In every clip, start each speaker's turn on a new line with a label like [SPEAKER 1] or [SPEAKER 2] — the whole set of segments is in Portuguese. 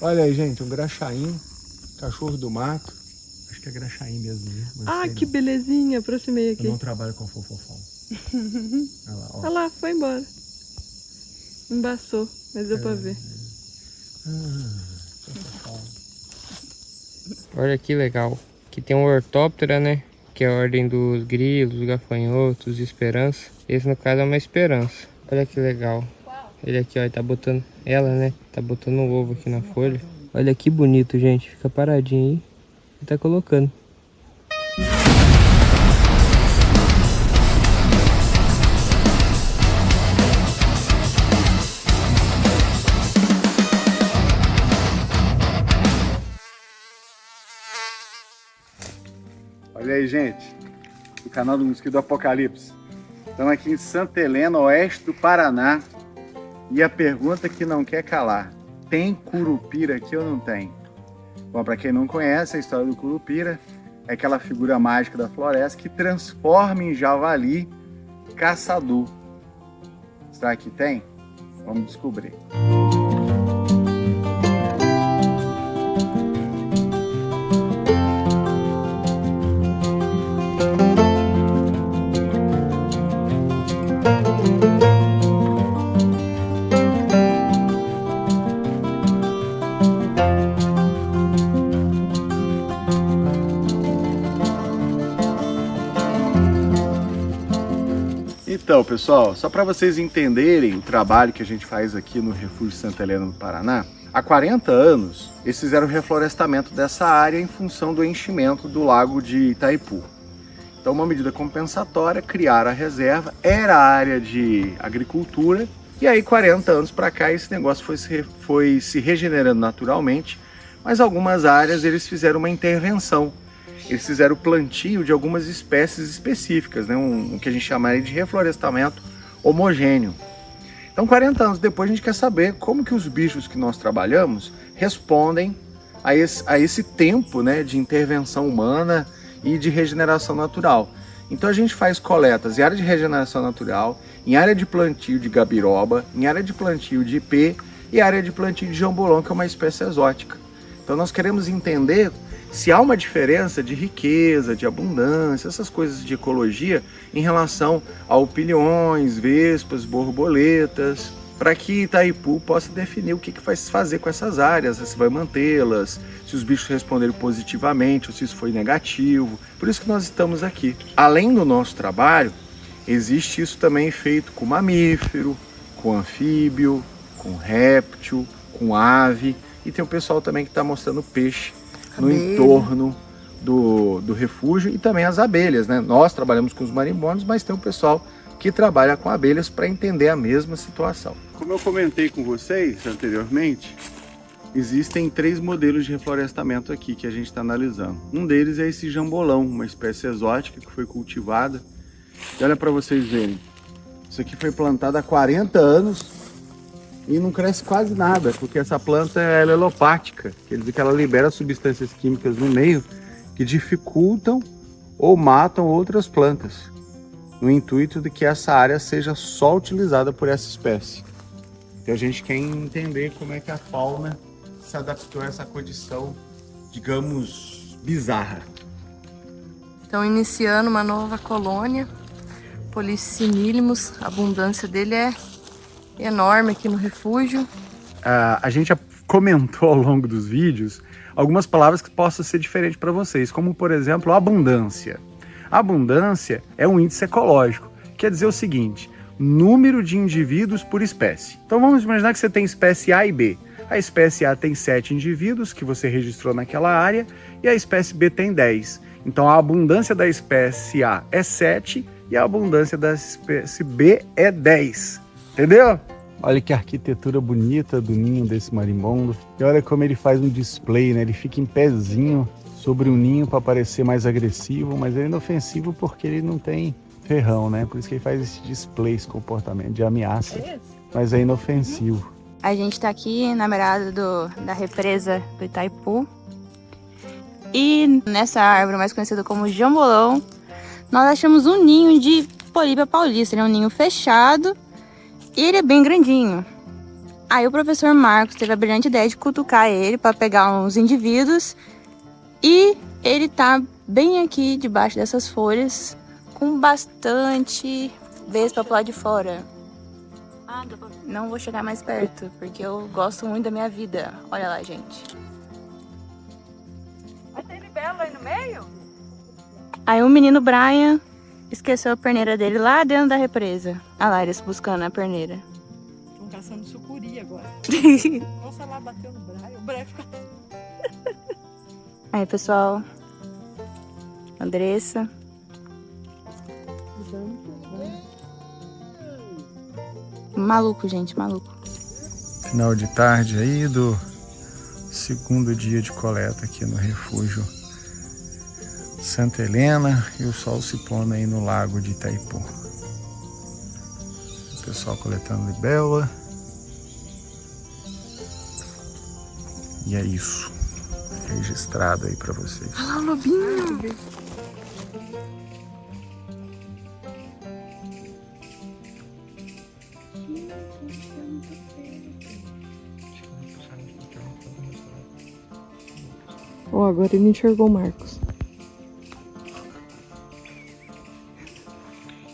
[SPEAKER 1] Olha aí, gente, um graxaim, cachorro do mato. Acho que é graxaim mesmo, né?
[SPEAKER 2] Ah, que belezinha, aproximei aqui.
[SPEAKER 1] Eu não trabalho com fofofão. Olha lá, ó.
[SPEAKER 2] Olha lá, foi embora. Embaçou, mas deu pra ver.
[SPEAKER 1] Fofofão.
[SPEAKER 3] Olha que legal. Aqui tem um Orthoptera, né? Que é a ordem dos grilos, gafanhotos, esperança. Esse no caso é uma esperança. Olha que legal. Ele aqui, ó, ele tá botando... Ela, né? Tá botando um ovo aqui na folha. Olha que bonito, gente. Fica paradinho aí. E tá colocando.
[SPEAKER 1] Olha aí, gente, do canal do Mosquito do Apocalipse. Estamos aqui em Santa Helena, oeste do Paraná. E a pergunta que não quer calar: tem curupira aqui ou não tem? Bom, para quem não conhece, a história do curupira é aquela figura mágica da floresta que transforma em javali caçador. Será que tem? Vamos descobrir. Então, pessoal, só para vocês entenderem o trabalho que a gente faz aqui no Refúgio Santa Helena do Paraná, há 40 anos eles fizeram o reflorestamento dessa área em função do enchimento do lago de Itaipu. Então, uma medida compensatória, criaram a reserva, era área de agricultura, e aí 40 anos para cá esse negócio foi se regenerando naturalmente, mas algumas áreas eles fizeram uma intervenção. Eles fizeram o plantio de algumas espécies específicas, né? O que a gente chamaria de reflorestamento homogêneo. Então, 40 anos depois, a gente quer saber como que os bichos que nós trabalhamos respondem a esse tempo, né, de intervenção humana e de regeneração natural. Então, a gente faz coletas em área de regeneração natural, em área de plantio de gabiroba, em área de plantio de ipê e área de plantio de jambolão, que é uma espécie exótica. Então, nós queremos entender se há uma diferença de riqueza, de abundância, essas coisas de ecologia em relação a opilhões, vespas, borboletas, para que Itaipu possa definir o que vai se fazer com essas áreas, se vai mantê-las, se os bichos responderam positivamente ou se isso foi negativo. Por isso que nós estamos aqui. Além do nosso trabalho, existe isso também feito com mamífero, com anfíbio, com réptil, com ave, e tem o pessoal também que está mostrando peixe no entorno do refúgio, e também as abelhas, né? Nós trabalhamos com os marimbondos, mas tem um pessoal que trabalha com abelhas para entender a mesma situação. Como eu comentei com vocês anteriormente, existem 3 modelos de reflorestamento aqui que a gente está analisando. Um deles é esse jambolão, uma espécie exótica que foi cultivada. E olha para vocês verem, isso aqui foi plantado há 40 anos e não cresce quase nada, porque essa planta é alelopática, quer dizer que ela libera substâncias químicas no meio que dificultam ou matam outras plantas, no intuito de que essa área seja só utilizada por essa espécie. Então a gente quer entender como é que a fauna se adaptou a essa condição, digamos, bizarra.
[SPEAKER 2] Estão iniciando uma nova colônia, Polycynillimus, a abundância dele é enorme aqui no refúgio.
[SPEAKER 1] A gente já comentou ao longo dos vídeos algumas palavras que possam ser diferentes para vocês, como por exemplo abundância. A abundância é um índice ecológico, quer dizer o seguinte: número de indivíduos por espécie. Então vamos imaginar que você tem espécie A e B. A espécie A tem 7 indivíduos que você registrou naquela área e a espécie B tem 10. Então a abundância da espécie A é 7 e a abundância da espécie B é 10. Entendeu? Olha que arquitetura bonita do ninho desse marimbondo. E olha como ele faz um display, né? Ele fica em pezinho sobre o ninho para parecer mais agressivo, mas ele é inofensivo porque ele não tem ferrão, né? Por isso que ele faz esse display, esse comportamento de ameaça, mas é inofensivo.
[SPEAKER 4] A gente tá aqui na beirada da represa do Itaipu. E nessa árvore mais conhecida como jambolão, nós achamos um ninho de Polypia paulista. Ele é um ninho fechado e ele é bem grandinho. Aí o professor Marcos teve a brilhante ideia de cutucar ele para pegar uns indivíduos. E ele tá bem aqui debaixo dessas folhas, com bastante vespa pro lado de fora. Não vou chegar mais perto, porque eu gosto muito da minha vida. Olha lá, gente.
[SPEAKER 2] Mas tem libelo aí no meio?
[SPEAKER 4] Aí o menino Brian esqueceu a perneira dele lá dentro da represa. Olha lá, eles buscando a perneira.
[SPEAKER 2] Estão caçando sucuri agora. Nossa, lá bateu no Brian. O Brian fica...
[SPEAKER 4] Aí, pessoal. Andressa. Maluco, gente, maluco.
[SPEAKER 1] Final de tarde aí do segundo dia de coleta aqui no refúgio Santa Helena e o sol se pondo aí no lago de Itaipu. O pessoal coletando libélula. E é isso. Registrado aí pra vocês.
[SPEAKER 2] Olha lá o lobinho. Ó, agora ele enxergou o Marcos.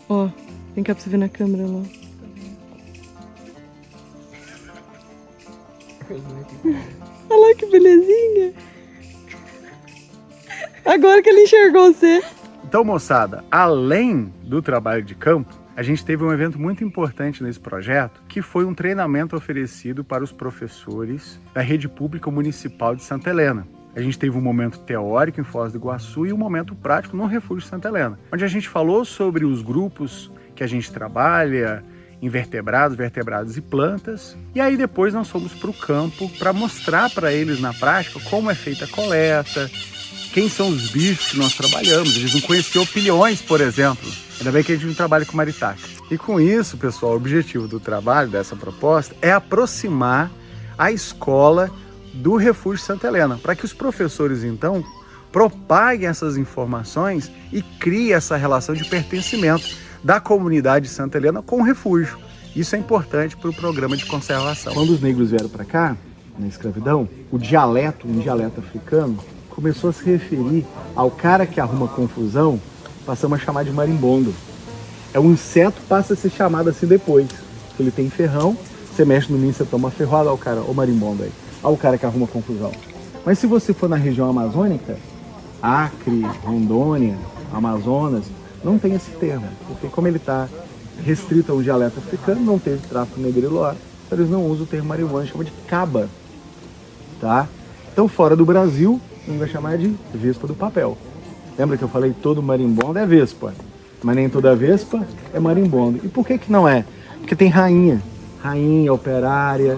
[SPEAKER 2] Ó, vem cá pra você ver na câmera lá. Olha lá que belezinha. Agora que ele enxergou você.
[SPEAKER 1] Então, moçada, além do trabalho de campo, a gente teve um evento muito importante nesse projeto, que foi um treinamento oferecido para os professores da Rede Pública Municipal de Santa Helena. A gente teve um momento teórico em Foz do Iguaçu e um momento prático no Refúgio Santa Helena, onde a gente falou sobre os grupos que a gente trabalha, invertebrados, vertebrados e plantas. E aí depois nós fomos para o campo para mostrar para eles na prática como é feita a coleta, quem são os bichos que nós trabalhamos. Eles não conheciam opilhões, por exemplo. Ainda bem que a gente não trabalha com maritaca. E com isso, pessoal, o objetivo do trabalho, dessa proposta, é aproximar a escola do Refúgio Santa Helena, para que os professores, então, propaguem essas informações e criem essa relação de pertencimento da comunidade de Santa Helena com o refúgio. Isso é importante para o programa de conservação. Quando os negros vieram para cá, na escravidão, um dialeto africano, começou a se referir ao cara que arruma confusão, passamos a chamar de marimbondo. É um inseto, passa a ser chamado assim depois. Ele tem ferrão, você mexe no ninho, você toma ferroada, olha o cara, o marimbondo aí. Olha o cara que arruma confusão. Mas se você for na região amazônica, Acre, Rondônia, Amazonas, não tem esse termo, porque como ele está restrito a um dialeto africano, não teve tráfico negreiro lá, então eles não usam o termo marimbondo, chama de caba, tá? Então fora do Brasil, a gente vai chamar de vespa do papel. Lembra que eu falei todo marimbondo é vespa, mas nem toda vespa é marimbondo. E por que que não é? Porque tem rainha, operária.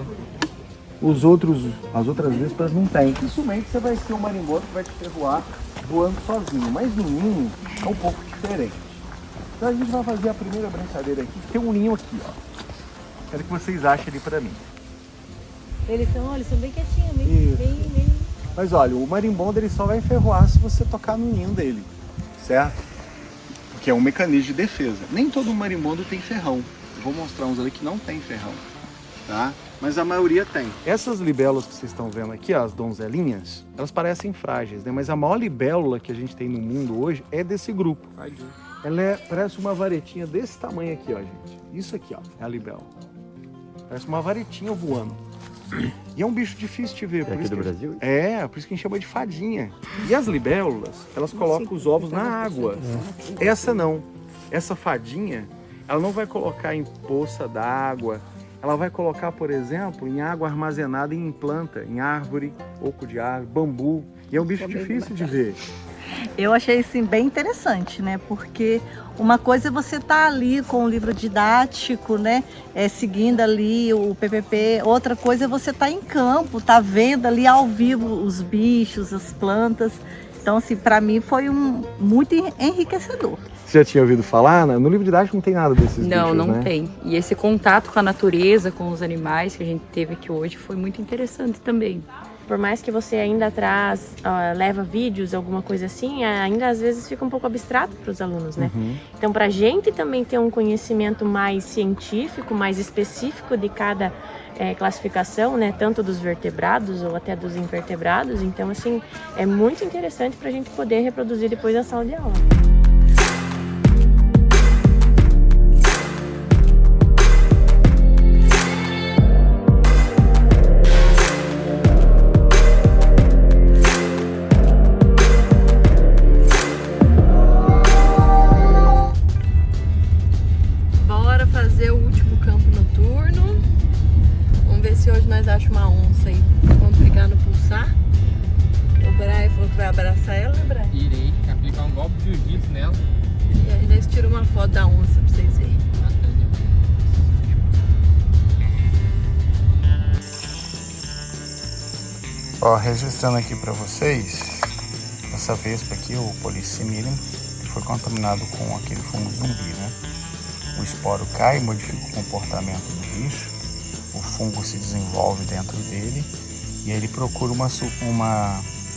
[SPEAKER 1] As outras vespas não tem. Dificilmente você vai ter um marimbondo que vai te ferroar voando sozinho, mas no ninho é um pouco diferente. Então a gente vai fazer a primeira brincadeira aqui. Tem um ninho aqui, ó. Quero que vocês achem ele pra mim.
[SPEAKER 5] Eles são bem quietinhos, bem...
[SPEAKER 1] Mas olha, o marimbondo ele só vai ferroar se você tocar no ninho dele, certo? Porque é um mecanismo de defesa. Nem todo marimbondo tem ferrão. Eu vou mostrar uns ali que não tem ferrão, tá? Mas a maioria tem. Essas libélulas que vocês estão vendo aqui, ó, as donzelinhas, elas parecem frágeis, né? Mas a maior libélula que a gente tem no mundo hoje é desse grupo. Ela parece uma varetinha desse tamanho aqui, ó, gente. Isso aqui, ó, é a libélula. Parece uma varetinha voando. E é um bicho difícil de ver.
[SPEAKER 6] É aqui do Brasil?
[SPEAKER 1] É, por isso que a gente chama de fadinha. E as libélulas, elas colocam os ovos na água. Essa não. Essa fadinha, ela não vai colocar em poça d'água. Ela vai colocar, por exemplo, em água armazenada em planta, em árvore, oco de árvore, bambu. E é um bicho difícil de ver.
[SPEAKER 5] Eu achei assim bem interessante, né? Porque uma coisa é você estar ali com o livro didático, né? Seguindo ali o PPP. Outra coisa é você estar em campo, vendo ali ao vivo os bichos, as plantas. Então, assim, para mim foi muito enriquecedor.
[SPEAKER 1] Você já tinha ouvido falar, né? No livro didático não tem nada desses bichos,
[SPEAKER 7] Não, não
[SPEAKER 1] né?
[SPEAKER 7] tem. E esse contato com a natureza, com os animais que a gente teve aqui hoje foi muito interessante também.
[SPEAKER 6] por mais que você ainda leva vídeos, alguma coisa assim, ainda às vezes fica um pouco abstrato para os alunos, né? Então, para a gente também ter um conhecimento mais científico, mais específico de cada classificação, né? Tanto dos vertebrados ou até dos invertebrados. Então, assim, é muito interessante para a gente poder reproduzir depois da sala de aula.
[SPEAKER 2] Se hoje nós achamos uma onça aí, vamos pegar no pulsar. O Brian falou que vai abraçar ela, né, Brian?
[SPEAKER 3] Irei aplicar um golpe de jiu-jitsu nela.
[SPEAKER 2] E aí nós tiramos uma foto da onça pra vocês verem.
[SPEAKER 1] Ó, registrando aqui para vocês, essa vespa aqui, o Polycimilium, foi contaminado com aquele fungo zumbi, né? O esporo cai, modifica o comportamento do bicho. O fungo se desenvolve dentro dele e aí ele procura uma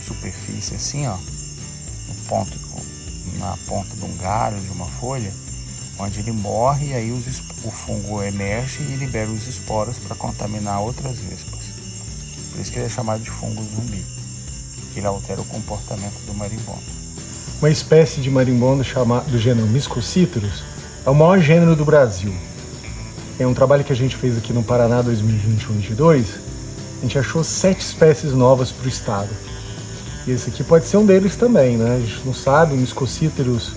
[SPEAKER 1] superfície assim, ó, na ponta de um galho, de uma folha, onde ele morre e aí o fungo emerge e libera os esporos para contaminar outras vespas. Por isso que ele é chamado de fungo zumbi, que ele altera o comportamento do marimbondo. Uma espécie de marimbondo do gênero Miscocitrus é o maior gênero do Brasil. É um trabalho que a gente fez aqui no Paraná 2021-22. A gente achou 7 espécies novas para o estado. E esse aqui pode ser um deles também, né? A gente não sabe, os Miscocitrus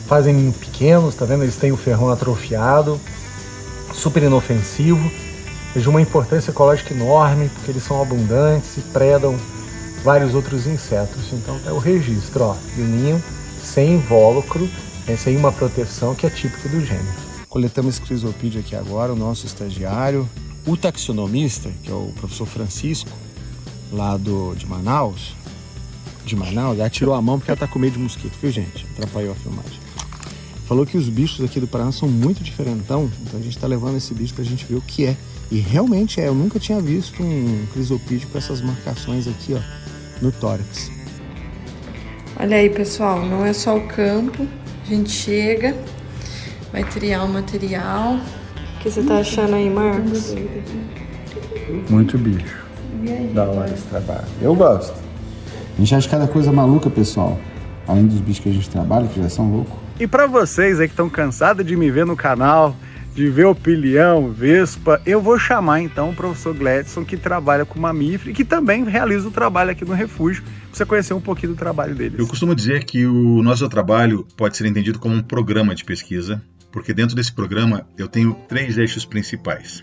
[SPEAKER 1] fazem ninho pequenos, tá vendo? Eles têm o ferrão atrofiado, super inofensivo, é de uma importância ecológica enorme, porque eles são abundantes e predam vários outros insetos. Então é o registro, ó, do ninho sem invólucro, sem uma proteção que é típica do gênero. Coletamos esse crisopídeo aqui agora, o nosso estagiário, o taxonomista, que é o professor Francisco, lá de Manaus, já tirou a mão porque ela tá com medo de mosquito, viu, gente? Atrapalhou a filmagem. Falou que os bichos aqui do Paraná são muito diferentão, então a gente tá levando esse bicho pra gente ver o que é. E realmente eu nunca tinha visto um crisopídeo com essas marcações aqui, ó, no tórax.
[SPEAKER 2] Olha aí, pessoal, não é só o campo, a gente chega... Vai triar o material. O que você tá achando aí, Marcos?
[SPEAKER 1] Muito bicho. Da hora esse trabalho. Eu gosto. A gente acha cada coisa maluca, pessoal. Além dos bichos que a gente trabalha, que já são loucos. E pra vocês aí que estão cansados de me ver no canal, de ver o pilhão, vespa, eu vou chamar então o professor Gladson, que trabalha com mamífero e que também realiza o trabalho aqui no refúgio, pra você conhecer um pouquinho do trabalho deles.
[SPEAKER 7] Eu costumo dizer que o nosso trabalho pode ser entendido como um programa de pesquisa, porque dentro desse programa eu tenho 3 eixos principais.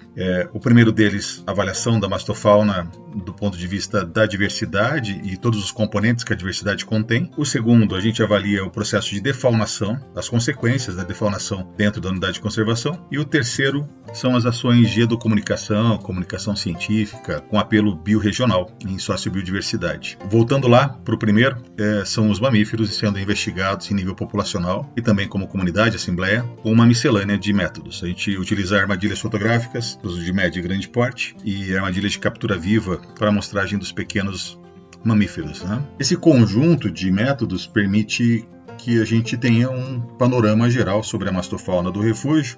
[SPEAKER 7] O primeiro deles, a avaliação da mastofauna do ponto de vista da diversidade e todos os componentes que a diversidade contém. O segundo, a gente avalia o processo de defaunação, as consequências da defaunação dentro da unidade de conservação. E o terceiro são as ações de educomunicação, comunicação científica, com apelo biorregional em sociobiodiversidade. Voltando lá para o primeiro, são os mamíferos sendo investigados em nível populacional e também como comunidade, assembleia, com uma miscelânea de métodos. A gente utiliza armadilhas fotográficas, de médio e grande porte, e armadilhas de captura viva para a amostragem dos pequenos mamíferos, né? Esse conjunto de métodos permite que a gente tenha um panorama geral sobre a mastofauna do refúgio,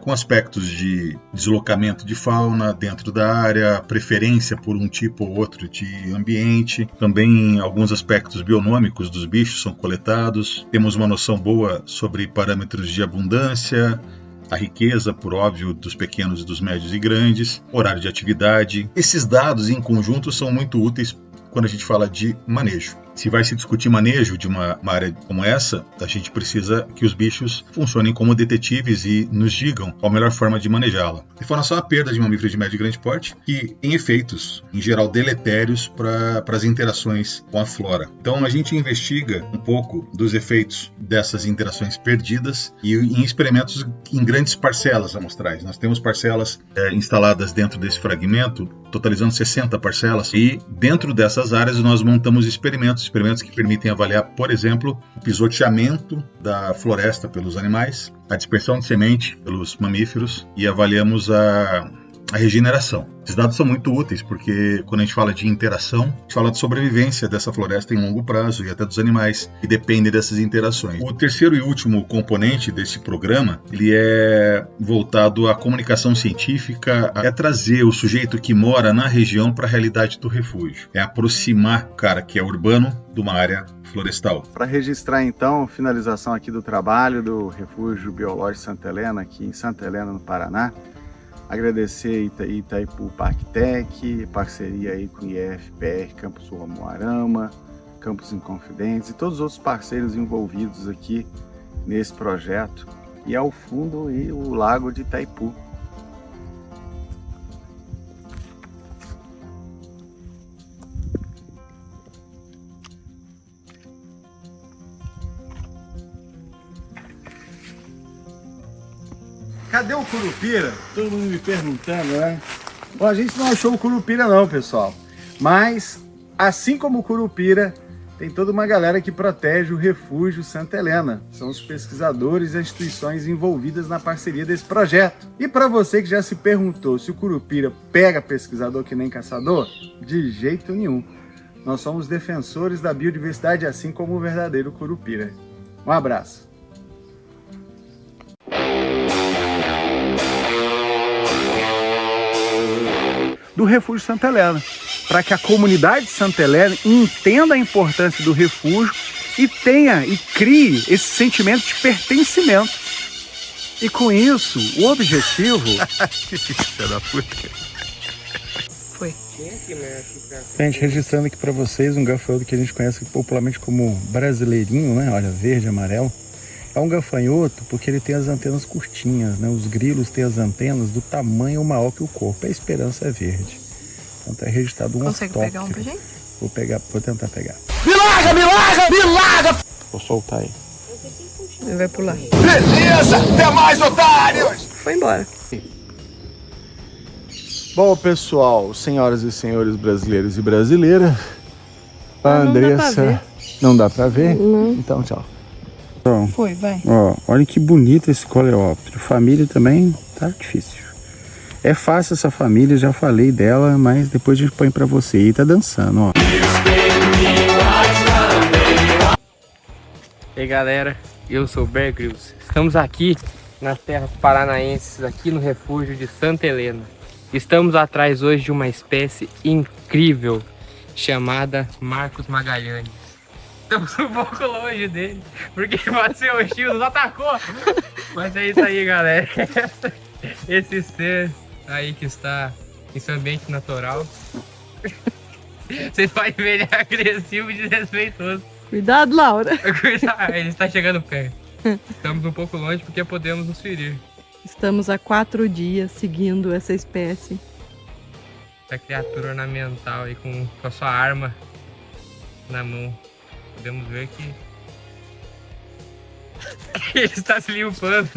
[SPEAKER 7] com aspectos de deslocamento de fauna dentro da área, preferência por um tipo ou outro de ambiente, também alguns aspectos bionômicos dos bichos são coletados, temos uma noção boa sobre parâmetros de abundância, a riqueza, por óbvio, dos pequenos, dos médios e grandes, horário de atividade. Esses dados em conjunto são muito úteis quando a gente fala de manejo. Se vai se discutir manejo de uma área como essa, a gente precisa que os bichos funcionem como detetives e nos digam qual a melhor forma de manejá-la. Defaunação é a perda de mamíferos de médio e grande porte, que tem efeitos, em geral, deletérios para as interações com a flora. Então, a gente investiga um pouco dos efeitos dessas interações perdidas e em experimentos em grandes parcelas amostrais. Nós temos parcelas instaladas dentro desse fragmento, totalizando 60 parcelas, e dentro dessas áreas nós montamos experimentos que permitem avaliar, por exemplo, o pisoteamento da floresta pelos animais, a dispersão de semente pelos mamíferos, e avaliamos a regeneração. Esses dados são muito úteis porque quando a gente fala de interação, a gente fala de sobrevivência dessa floresta em longo prazo e até dos animais que dependem dessas interações. O terceiro e último componente desse programa, ele é voltado à comunicação científica, é trazer o sujeito que mora na região para a realidade do refúgio. É aproximar o cara que é urbano de uma área florestal.
[SPEAKER 1] Para registrar então a finalização aqui do trabalho do Refúgio Biológico Santa Helena, aqui em Santa Helena, no Paraná, agradecer Itaipu Parktec, parceria aí com o IFPR, Campus Umuarama, Campus Inconfidentes e todos os outros parceiros envolvidos aqui nesse projeto. E ao fundo e o Lago de Itaipu. Cadê o Curupira? Todo mundo me perguntando, né? Bom, a gente não achou o Curupira não, pessoal. Mas, assim como o Curupira, tem toda uma galera que protege o Refúgio Santa Helena. São os pesquisadores e as instituições envolvidas na parceria desse projeto. E para você que já se perguntou se o Curupira pega pesquisador que nem caçador, de jeito nenhum. Nós somos defensores da biodiversidade, assim como o verdadeiro Curupira. Um abraço. Do Refúgio Santa Helena, para que a comunidade de Santa Helena entenda a importância do refúgio e tenha e crie esse sentimento de pertencimento. E com isso, o objetivo... Filha da puta.
[SPEAKER 2] Foi.
[SPEAKER 1] Gente, registrando aqui para vocês um gafanhoto que a gente conhece popularmente como brasileirinho, né? Olha, verde, amarelo. É um gafanhoto porque ele tem as antenas curtinhas, né? Os grilos têm as antenas do tamanho maior que o corpo. A esperança é verde. Então tá registrado um
[SPEAKER 2] Consegue
[SPEAKER 1] ortóptero.
[SPEAKER 2] pegar um pra gente?
[SPEAKER 1] Vou tentar pegar.
[SPEAKER 8] Me larga!
[SPEAKER 1] Vou soltar aí.
[SPEAKER 2] Ele vai pular.
[SPEAKER 8] Beleza! Até mais, otários!
[SPEAKER 2] Foi embora.
[SPEAKER 1] Bom, pessoal, senhoras e senhores brasileiros e brasileiras, a Andressa... Não dá pra ver?
[SPEAKER 2] Não.
[SPEAKER 1] Então, tchau.
[SPEAKER 2] Foi, vai.
[SPEAKER 1] Ó, olha que bonito esse coleóptero. Família também tá difícil. É fácil essa família, já falei dela, mas depois a gente põe pra você. E tá dançando, ó.
[SPEAKER 3] E aí galera, eu sou o Bear Grylls. Estamos aqui nas terras paranaenses, aqui no refúgio de Santa Helena. Estamos atrás hoje de uma espécie incrível chamada Marcos Magalhães. Estamos um pouco longe dele, porque pode ser hostil, nos atacou. Mas é isso aí, galera. Esse ser aí que está em seu ambiente natural. Vocês podem ver, ele é agressivo e desrespeitoso.
[SPEAKER 2] Cuidado, Laura.
[SPEAKER 3] Cuidado, ele está chegando perto. Estamos um pouco longe porque podemos nos ferir.
[SPEAKER 2] Estamos há 4 dias seguindo essa espécie.
[SPEAKER 3] Essa criatura ornamental aí com a sua arma na mão. Podemos ver que ele está se limpando.